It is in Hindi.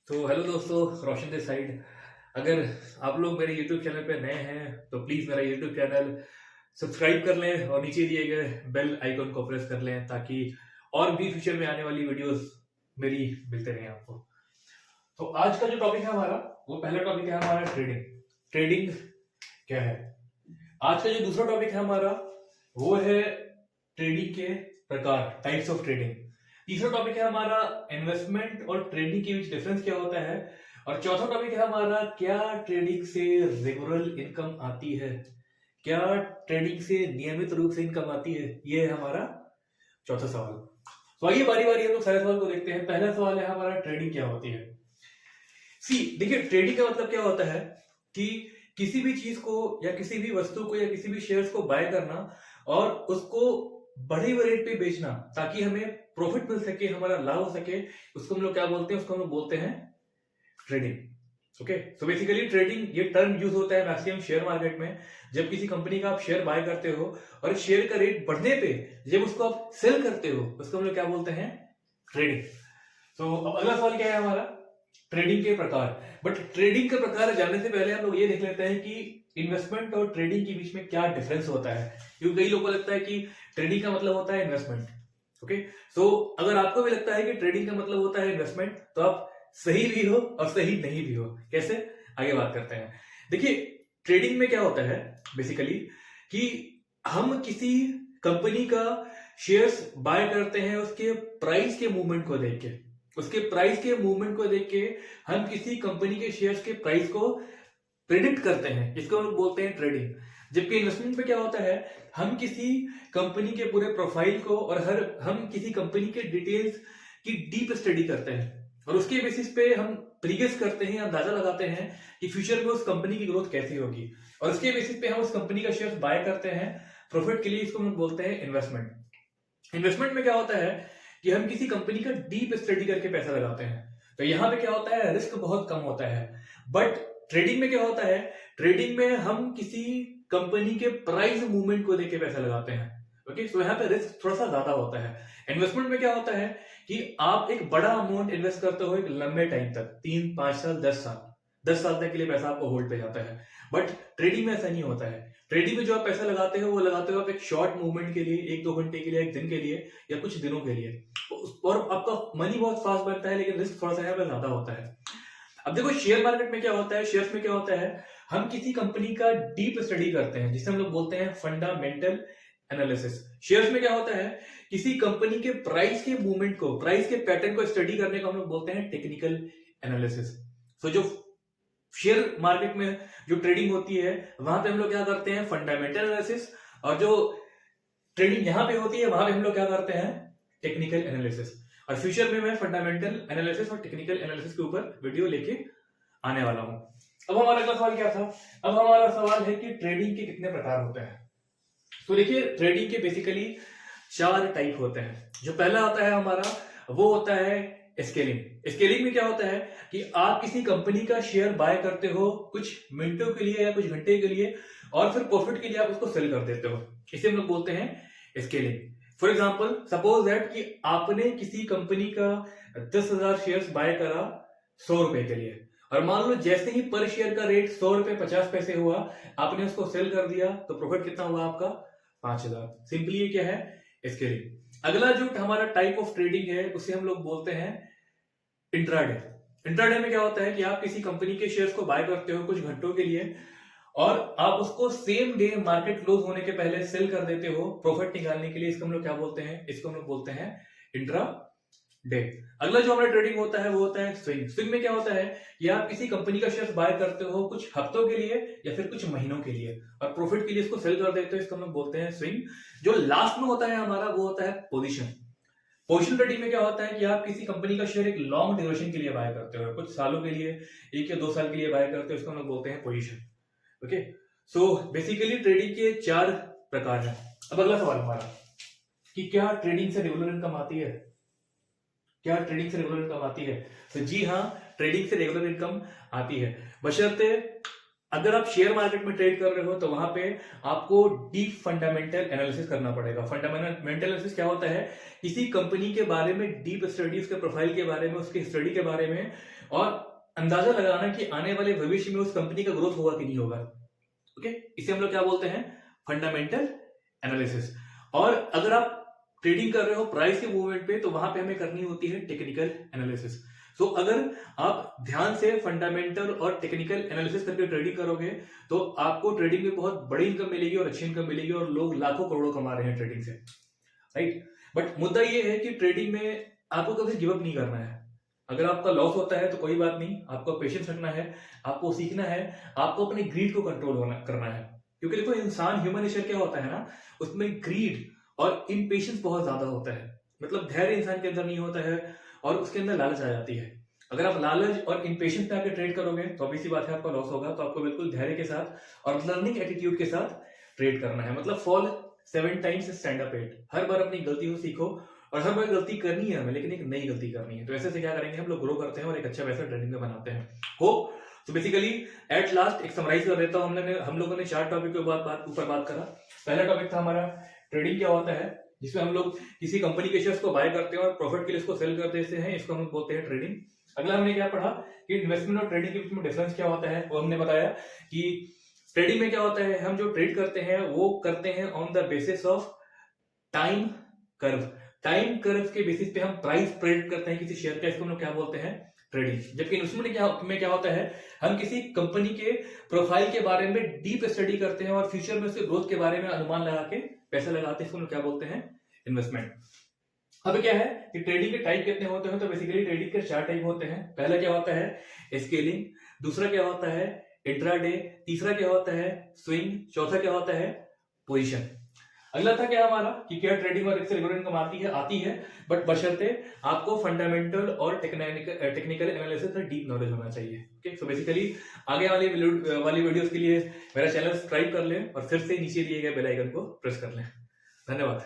तो हेलो दोस्तों, रोशन दिस साइड। अगर आप लोग मेरे YouTube चैनल पे नए हैं तो प्लीज़ मेरा YouTube चैनल सब्सक्राइब कर लें और नीचे दिए गए बेल आइकन को प्रेस कर लें ताकि और भी फ्यूचर में आने वाली वीडियोस मेरी मिलते रहें आपको। तो आज का जो टॉपिक है हमारा, वो पहला टॉपिक है हमारा ट्रेडिंग। ट्रेडिंग क्या है? आज का जो दूसरा टॉपिक है हमारा वो है ट्रेडिंग के प्रकार, टाइप्स ऑफ ट्रेडिंग। तीसरा टॉपिक है हमारा इन्वेस्टमेंट और ट्रेडिंग के बीच डिफरेंस क्या होता है। और चौथा टॉपिक है हमारा क्या ट्रेडिंग से रेगुलर इनकम आती है, क्या ट्रेडिंग से नियमित रूप से इनकम आती है। ये है हमारा चौथा सवाल। तो आइए बारी बारी हम लोग सारे सवाल को देखते हैं। पहला सवाल है हमारा, ट्रेडिंग क्या होती है। देखिए, ट्रेडिंग का मतलब क्या होता है कि किसी भी चीज को या किसी भी वस्तु को या किसी भी शेयर्स को बाय करना और उसको बढ़े हुए रेट पे बेचना ताकि हमें प्रॉफिट मिल सके, हमारा लाभ हो सके। उसको हम लोग क्या बोलते हैं? उसको हम लोग बोलते हैं trading. Okay, so basically trading ये टर्म यूज होता है मैक्सिमम शेयर मार्केट में। जब किसी कंपनी का आप शेयर बाय करते हो और शेयर का रेट बढ़ने पे जब उसको आप सेल करते हो, उसको हम लोग क्या बोलते हैं? ट्रेडिंग। तो अब अगला सवाल क्या है हमारा? ट्रेडिंग के प्रकार। बट ट्रेडिंग के प्रकार जानने से पहले हम लोग ये देख लेते हैं कि इन्वेस्टमेंट और ट्रेडिंग के बीच में क्या डिफरेंस होता है, क्योंकि कई लोगों को लगता है कि ट्रेडिंग का मतलब होता है इन्वेस्टमेंट। ओके, सो अगर आपको भी लगता है कि ट्रेडिंग का मतलब होता है इन्वेस्टमेंट तो आप सही भी हो और सही नहीं भी हो। कैसे? आगे बात करते हैं। देखिए, ट्रेडिंग में क्या होता है बेसिकली कि हम किसी कंपनी का शेयर्स बाय करते हैं उसके प्राइस के मूवमेंट को देख के। उसके प्राइस के मूवमेंट को देख के हम किसी कंपनी के शेयर्स के प्राइस को प्रेडिक्ट करते हैं, इसको हम बोलते हैं ट्रेडिंग। जबकि इन्वेस्टमेंट में क्या होता है, हम किसी कंपनी के पूरे प्रोफाइल को और हम किसी कंपनी के डिटेल्स की डीप स्टडी करते हैं और उसके बेसिस पे हम प्रीगेस करते हैं, अंदाजा लगाते हैं कि फ्यूचर में उस कंपनी की ग्रोथ कैसी होगी और उसके बेसिस पे हम उस कंपनी का शेयर बाय करते हैं प्रॉफिट के लिए। इसको हम बोलते हैं इन्वेस्टमेंट। इन्वेस्टमेंट में क्या होता है कि हम किसी कंपनी का डीप स्टडी करके पैसा लगाते हैं। तो यहां पे क्या होता है, रिस्क बहुत कम होता है। बट ट्रेडिंग में क्या होता है, ट्रेडिंग में हम किसी कंपनी के प्राइस मूवमेंट को देख के पैसा लगाते हैं। ओके, सो यहाँ पे रिस्क थोड़ा सा ज्यादा होता है। इन्वेस्टमेंट में क्या होता है कि आप एक बड़ा अमाउंट इन्वेस्ट करते हो एक लंबे टाइम तक, 3-5 साल 10 साल, 10 साल तक के लिए पैसा आपको होल्ड पे जाता है। बट ट्रेडिंग में ऐसा नहीं होता है। ट्रेडिंग में जो आप पैसा लगाते हो वो लगाते हो आप एक शॉर्ट मूवमेंट के लिए, 1-2 घंटे के लिए, एक दिन के लिए या कुछ दिनों के लिए, और आपका मनी बहुत फास्ट बनता है लेकिन रिस्क थोड़ा सा यहाँ पे ज्यादा होता है। अब देखो, शेयर मार्केट में क्या होता है, शेयर्स में क्या होता है, हम किसी कंपनी का डीप स्टडी करते हैं जिसे हम लोग बोलते हैं फंडामेंटल एनालिसिस। शेयर्स में क्या होता है, किसी कंपनी के प्राइस के मूवमेंट को, प्राइस के पैटर्न को स्टडी करने को हम लोग बोलते हैं टेक्निकल एनालिसिस। सो जो शेयर मार्केट में जो ट्रेडिंग होती है वहां पे हम लोग क्या करते हैं? Fundamental analysis. और जो ट्रेडिंग यहां पे होती है वहां पे हम लोग क्या करते हैं? Technical analysis. और फ्यूचर में मैं फंडामेंटल एनालिसिस और टेक्निकल एनालिसिस के ऊपर वीडियो लेके आने वाला हूं। अब हमारा अगला सवाल क्या था? अब हमारा सवाल है कि ट्रेडिंग के कितने प्रकार होते हैं। तो देखिए, ट्रेडिंग के बेसिकली 4 टाइप होते हैं। जो पहला होता है हमारा, वो होता है स्केलिंग। स्केलिंग में क्या होता है कि आप किसी कंपनी का शेयर बाय करते हो कुछ मिनटों के लिए या कुछ घंटे के लिए और फिर प्रॉफिट के लिए आप उसको सेल कर देते हो। इसे हम लोग बोलते हैं scaling. For example, suppose that कि आपने किसी कंपनी का 10,000 शेयर्स बाय करा 100 रुपए के लिए, और मान लो जैसे ही पर शेयर का रेट 100 रुपए 50 पैसे हुआ, आपने उसको सेल कर दिया तो प्रॉफिट कितना हुआ आपका? 5,000। सिंपली ये क्या है? स्केलिंग। अगला जो हमारा टाइप ऑफ ट्रेडिंग है उसे हम लोग बोलते हैं इंट्राडे। इंट्राडे में क्या होता है कि आप किसी कंपनी के शेयर्स को बाय करते हो कुछ घंटों के लिए और आप उसको सेम डे मार्केट क्लोज होने के पहले सेल कर देते हो प्रॉफिट निकालने के लिए। इसको हम लोग क्या बोलते हैं? इसको हम लोग बोलते हैं इंट्रा डे। अगला जो हमारा ट्रेडिंग होता है वो होता है स्विंग। स्विंग में क्या होता है कि आप किसी कंपनी का शेयर बाय करते हो कुछ हफ्तों के लिए या फिर कुछ महीनों के लिए और प्रॉफिट के लिए इसको सेल कर देते हो। इसको हम लोग बोलते हैं स्विंग। जो लास्ट में होता है हमारा वो होता है पोजीशन। पोजीशन ट्रेडिंग में क्या होता है कि आप किसी कंपनी का शेयर एक लॉन्ग ड्यूरेशन के लिए बाय करते हो, कुछ सालों के लिए, 1 या 2 साल के लिए बाय करते हो। इसको हम लोग बोलते हैं position. Okay, so basically trading के 4 प्रकार हैं। अब अगला सवाल हमारा कि क्या ट्रेडिंग से रेगुलर इनकम आती है? क्या ट्रेडिंग से रेगुलर इनकम आती है? तो जी हाँ, ट्रेडिंग से रेगुलर इनकम आती है, बशर्ते अगर आप शेयर मार्केट में ट्रेड कर रहे हो तो वहां पे आपको डीप फंडामेंटल एनालिसिस करना पड़ेगा। फंडामेंटल एनालिसिस क्या होता है? किसी कंपनी के बारे में डीप स्टडी, उसके प्रोफाइल के बारे में, उसकी स्टडी के बारे में, और अंदाजा लगाना कि आने वाले भविष्य में उस कंपनी का ग्रोथ होगा कि नहीं होगा। ओके, इसे हम लोग क्या बोलते हैं? Fundamental analysis. और अगर आप ट्रेडिंग कर रहे हो प्राइस के मूवमेंट पे तो वहां पे हमें करनी होती है टेक्निकल एनालिसिस। तो अगर आप ध्यान से फंडामेंटल और टेक्निकल एनालिसिस करके ट्रेडिंग करोगे तो आपको ट्रेडिंग में बहुत बड़ी इनकम मिलेगी और अच्छी इनकम मिलेगी, और लोग लाखों करोड़ों कमा रहे हैं ट्रेडिंग से, राइट। बट मुद्दा ये है कि ट्रेडिंग में आपको कभी गिव अप नहीं करना है। अगर आपका लॉस होता है तो कोई बात नहीं, आपको पेशेंस रखना है, आपको सीखना है, आपको अपने ग्रीड को कंट्रोल करना है। क्योंकि देखो, इंसान, ह्यूमन नेचर क्या होता है ना, उसमें ग्रीड और इम्पेशेंस बहुत ज्यादा होता है। मतलब धैर्य इंसान के अंदर नहीं होता है और उसके अंदर लालच आ जाती है। अगर आप लालच और इम्पेशेंस में आके ट्रेड करोगे तो ऑब्वियस सी बात है आपका लॉस होगा। तो आपको बिल्कुल धैर्य के साथ और लर्निंग एटीट्यूड के साथ ट्रेड करना है। मतलब फॉल 7 टाइम्स स्टैंड अप 8। हर बार अपनी गलती को सीखो, और हर बार गलती करनी है हमें, लेकिन एक नई गलती करनी है। तो ऐसे से क्या करेंगे, हम लोग ग्रो करते हैं और एक अच्छा पैसा ट्रेडिंग में बनाते हैं। होप तो बेसिकली एट लास्ट एक समराइज कर देता हूं। हम लोगों ने 4 टॉपिक के ऊपर बात करा। पहला टॉपिक था हमारा ट्रेडिंग क्या होता है, जिसमें हम लोग किसी कंपनी के शेयर्स को बाय करते हैं और प्रॉफिट के लिए इसको सेल कर देते हैं, इसको हम बोलते हैं ट्रेडिंग। अगला हमने क्या पढ़ा कि इन्वेस्टमेंट और ट्रेडिंग के बीच में डिफरेंस क्या होता है। वो हमने बताया कि ट्रेडिंग में क्या होता है, हम जो ट्रेड करते हैं वो करते हैं on the basis of time curve. Time curve के बेसिस पे हम प्राइस प्रेडिक्ट करते हैं किसी शेयर का, इसको हम लोग क्या बोलते हैं? ट्रेडिंग। जबकि इन्वेस्टमेंट में क्या होता है, हम किसी कंपनी के प्रोफाइल के बारे में डीप स्टडी करते हैं और फ्यूचर में उसके ग्रोथ के बारे में अनुमान लगा के पैसा लगाते हैं, इसको हम लोग क्या बोलते हैं? इन्वेस्टमेंट। अब क्या है कि ट्रेडिंग के टाइप कितने होते हैं? तो बेसिकली ट्रेडिंग के 4 टाइप होते हैं। पहला क्या होता है? स्केलिंग। दूसरा क्या होता है? इंट्राडे। तीसरा क्या होता है? स्विंग। चौथा क्या होता है? पोजीशन। अगला था क्या हमारा कि क्या ट्रेडिंग और इससे रेगुलर इनकम आती है, बट बशर्ते आपको फंडामेंटल और टेक्निकल एनालिसिस का डीप नॉलेज होना चाहिए। ओके, सो बेसिकली आगे वाली वीडियोस के लिए मेरा चैनल सब्सक्राइब कर लें और फिर से नीचे दिए गए बेल आइकन को प्रेस कर लें। धन्यवाद।